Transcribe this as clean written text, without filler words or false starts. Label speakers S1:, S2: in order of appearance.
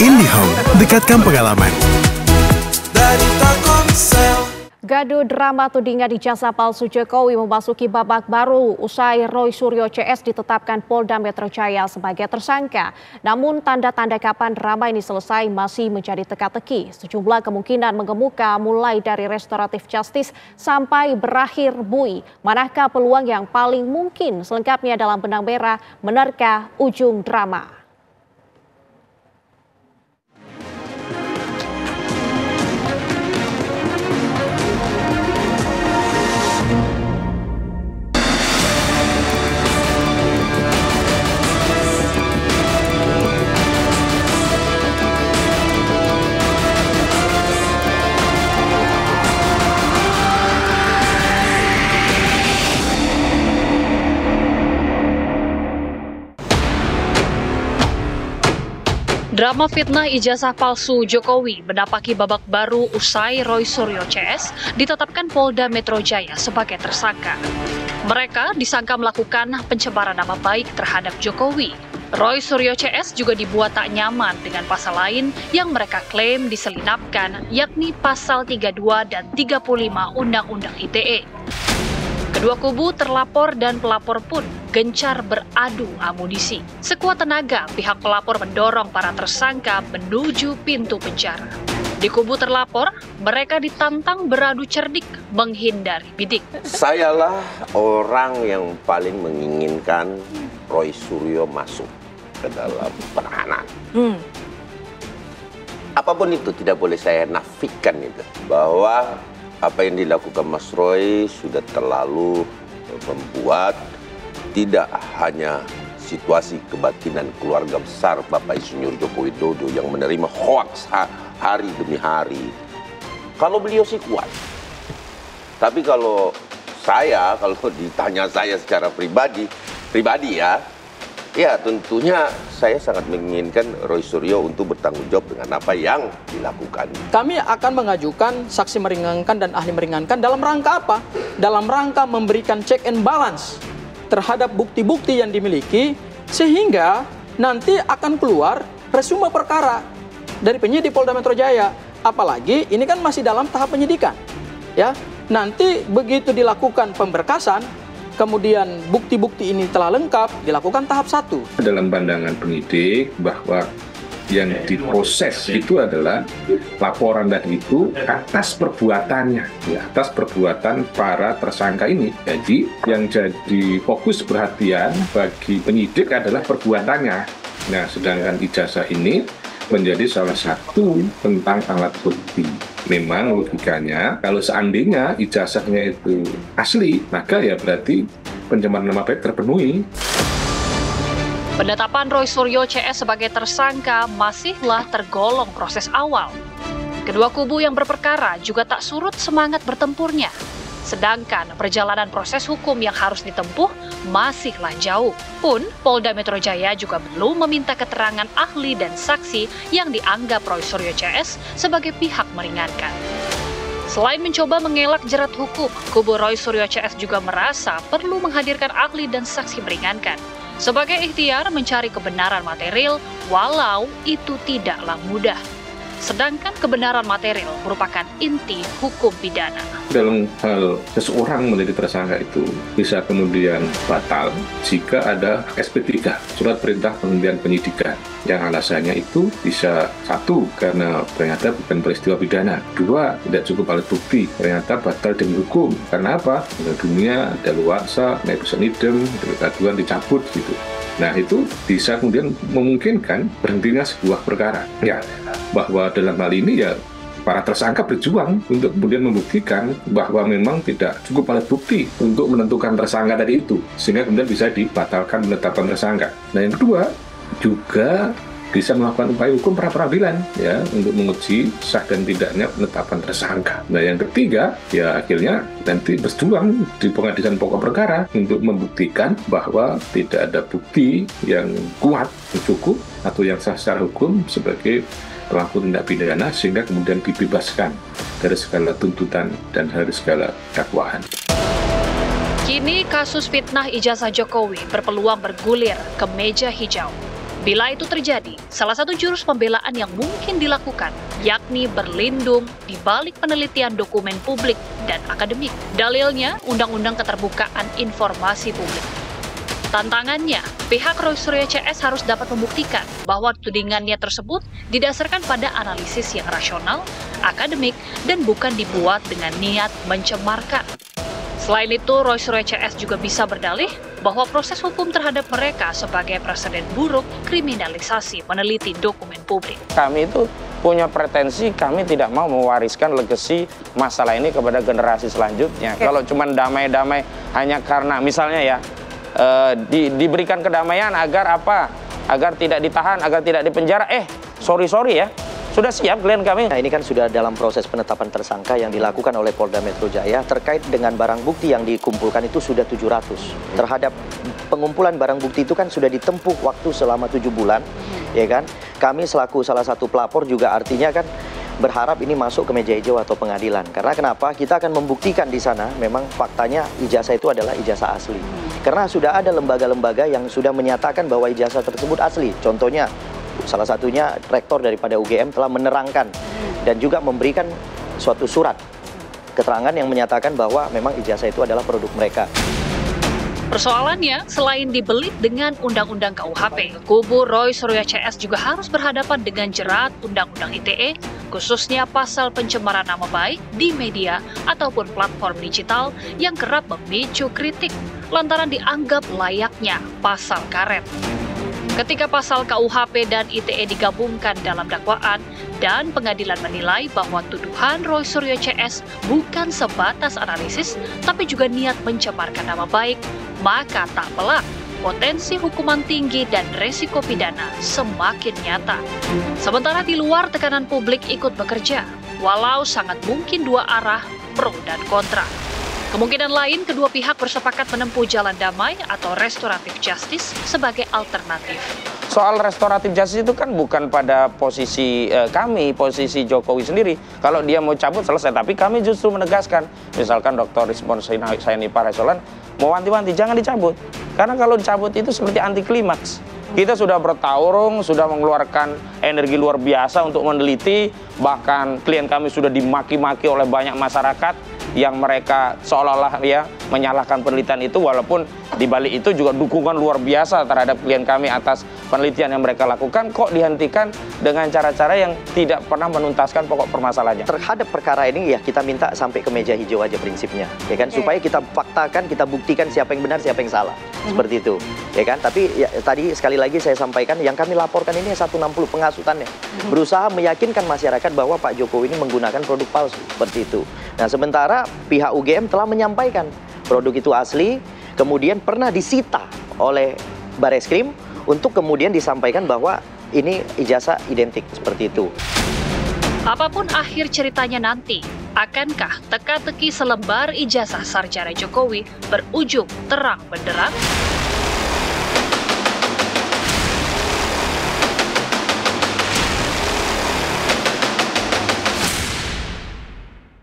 S1: IndiHome, dekatkan pengalaman.
S2: Gaduh drama tudingan ijazah palsu Jokowi memasuki babak baru usai Roy Suryo CS ditetapkan Polda Metro Jaya sebagai tersangka. Namun tanda-tanda kapan drama ini selesai masih menjadi teka-teki. Sejumlah kemungkinan mengemuka mulai dari restoratif justice sampai berakhir bui. Manakah peluang yang paling mungkin selengkapnya dalam benang merah menerka ujung drama?
S3: Drama fitnah ijazah palsu Jokowi mendapati babak baru usai Roy Suryo CS ditetapkan Polda Metro Jaya sebagai tersangka. Mereka disangka melakukan pencemaran nama baik terhadap Jokowi. Roy Suryo CS juga dibuat tak nyaman dengan pasal lain yang mereka klaim diselinapkan, yakni pasal 32 dan 35 Undang-Undang ITE. Kedua kubu terlapor dan pelapor pun gencar beradu amunisi. Sekuat tenaga, pihak pelapor mendorong para tersangka menuju pintu penjara. Di kubu terlapor, mereka ditantang beradu cerdik menghindari bidik.
S4: Sayalah orang yang paling menginginkan Roy Suryo masuk ke dalam penahanan. Apapun itu tidak boleh saya nafikan itu, bahwa apa yang dilakukan Mas Roy sudah terlalu membuat tidak hanya situasi kebatinan keluarga besar Bapak Insinyur Joko Widodo yang menerima hoaks hari demi hari. Kalau beliau sih kuat. Tapi kalau ditanya saya secara pribadi ya tentunya saya sangat menginginkan Roy Suryo untuk bertanggung jawab dengan apa yang dilakukan.
S5: Kami akan mengajukan saksi meringankan dan ahli meringankan dalam rangka apa? Dalam rangka memberikan check and balance terhadap bukti-bukti yang dimiliki, sehingga nanti akan keluar resume perkara dari penyidik Polda Metro Jaya. Apalagi ini kan masih dalam tahap penyidikan. Ya, nanti begitu dilakukan pemberkasan, kemudian bukti-bukti ini telah lengkap, dilakukan tahap 1.
S6: Dalam pandangan penyidik bahwa yang diproses itu adalah laporan tadi itu atas perbuatannya, ya, atas perbuatan para tersangka ini. Jadi yang jadi fokus perhatian bagi penyidik adalah perbuatannya. Nah, sedangkan ijazah ini menjadi salah satu tentang alat bukti. Memang logikanya kalau seandainya ijazahnya itu asli, maka ya berarti pencemaran nama baik terpenuhi.
S3: Penetapan Roy Suryo CS sebagai tersangka masihlah tergolong proses awal. Kedua kubu yang berperkara juga tak surut semangat bertempurnya. Sedangkan perjalanan proses hukum yang harus ditempuh masihlah jauh. Pun Polda Metro Jaya juga belum meminta keterangan ahli dan saksi yang dianggap Roy Suryo CS sebagai pihak meringankan. Selain mencoba mengelak jerat hukum, kubu Roy Suryo CS juga merasa perlu menghadirkan ahli dan saksi meringankan sebagai ikhtiar mencari kebenaran material, walau itu tidaklah mudah. Sedangkan kebenaran material merupakan inti hukum pidana.
S6: Dalam hal seseorang menjadi tersangka itu bisa kemudian batal jika ada SP3, surat perintah penghentian penyidikan, yang alasannya itu bisa 1, karena ternyata bukan peristiwa pidana, 2, tidak cukup alat bukti, ternyata batal demi hukum. Karena apa? Dunia daluarsa, nebus idem, aduan dicabut gitu. Nah, itu bisa kemudian memungkinkan berhentinya sebuah perkara. Ya, bahwa dalam hal ini ya para tersangka berjuang untuk kemudian membuktikan bahwa memang tidak cukup alat bukti untuk menentukan tersangka tadi itu, sehingga kemudian bisa dibatalkan penetapan tersangka. Nah, yang kedua juga bisa melakukan upaya hukum pra-peradilan ya untuk menguji sah dan tidaknya penetapan tersangka. Nah, yang ketiga ya akhirnya nanti berjuang di pengadilan pokok perkara untuk membuktikan bahwa tidak ada bukti yang kuat, cukup atau yang sah secara hukum sebagai pelaku tindak pidana, sehingga kemudian dibebaskan dari segala tuntutan dan dari segala dakwaan.
S3: Kini kasus fitnah ijazah Jokowi berpeluang bergulir ke meja hijau. Bila itu terjadi, salah satu jurus pembelaan yang mungkin dilakukan yakni berlindung di balik penelitian dokumen publik dan akademik. Dalilnya, Undang-Undang Keterbukaan Informasi Publik. Tantangannya, pihak Roy Suryo CS harus dapat membuktikan bahwa tudingannya tersebut didasarkan pada analisis yang rasional, akademik, dan bukan dibuat dengan niat mencemarkan. Selain itu, Roy Suryo CS juga bisa berdalih bahwa proses hukum terhadap mereka sebagai presiden buruk kriminalisasi peneliti dokumen publik.
S7: Kami itu punya pretensi, kami tidak mau mewariskan legasi masalah ini kepada generasi selanjutnya. Kalau cuma damai-damai hanya karena misalnya ya, diberikan kedamaian agar apa? Agar tidak ditahan, agar tidak dipenjara. Sorry ya, sudah siap klien kami.
S8: Nah, ini kan sudah dalam proses penetapan tersangka yang dilakukan oleh Polda Metro Jaya terkait dengan barang bukti yang dikumpulkan itu sudah 700. Terhadap pengumpulan barang bukti itu kan sudah ditempuh waktu selama 7 bulan, ya kan? Kami selaku salah satu pelapor juga artinya kan berharap ini masuk ke meja hijau atau pengadilan. Karena kenapa? Kita akan membuktikan di sana memang faktanya ijazah itu adalah ijazah asli. Karena sudah ada lembaga-lembaga yang sudah menyatakan bahwa ijazah tersebut asli. Contohnya, salah satunya rektor daripada UGM telah menerangkan dan juga memberikan suatu surat keterangan yang menyatakan bahwa memang ijazah itu adalah produk mereka.
S3: Persoalannya, selain dibelit dengan Undang-Undang KUHP, kubu Roy Suryo CS juga harus berhadapan dengan jerat Undang-Undang ITE, khususnya pasal pencemaran nama baik di media ataupun platform digital yang kerap memicu kritik lantaran dianggap layaknya pasal karet. Ketika pasal KUHP dan ITE digabungkan dalam dakwaan dan pengadilan menilai bahwa tuduhan Roy Suryo CS bukan sebatas analisis tapi juga niat mencemarkan nama baik, maka tak pelak potensi hukuman tinggi dan resiko pidana semakin nyata. Sementara di luar tekanan publik ikut bekerja, walau sangat mungkin dua arah, pro dan kontra. Kemungkinan lain, kedua pihak bersepakat menempuh jalan damai atau restoratif justice sebagai alternatif.
S7: Soal restoratif justice itu kan bukan pada posisi kami, posisi Jokowi sendiri. Kalau dia mau cabut selesai, tapi kami justru menegaskan. Misalkan Dr. Rizwan Saini Parasolan mau wanti-wanti, jangan dicabut. Karena kalau dicabut itu seperti anti klimaks. Kita sudah bertarung, sudah mengeluarkan energi luar biasa untuk meneliti, bahkan klien kami sudah dimaki-maki oleh banyak masyarakat yang mereka seolah-olah ya menyalahkan penelitian itu, walaupun di balik itu juga dukungan luar biasa terhadap klien kami atas penelitian yang mereka lakukan, kok dihentikan dengan cara-cara yang tidak pernah menuntaskan pokok permasalahannya.
S8: Terhadap perkara ini ya kita minta sampai ke meja hijau aja prinsipnya, ya kan, supaya kita faktakan, kita buktikan siapa yang benar, siapa yang salah, seperti itu, ya kan. Tapi ya, tadi sekali lagi saya sampaikan yang kami laporkan ini 160 pengasutannya, berusaha meyakinkan masyarakat bahwa Pak Jokowi ini menggunakan produk palsu, seperti itu. Nah, sementara pihak UGM telah menyampaikan produk itu asli, kemudian pernah disita oleh Bareskrim untuk kemudian disampaikan bahwa ini ijazah identik, seperti itu.
S3: Apapun akhir ceritanya nanti, akankah teka-teki selembar ijazah sarjana Jokowi berujung terang benderang?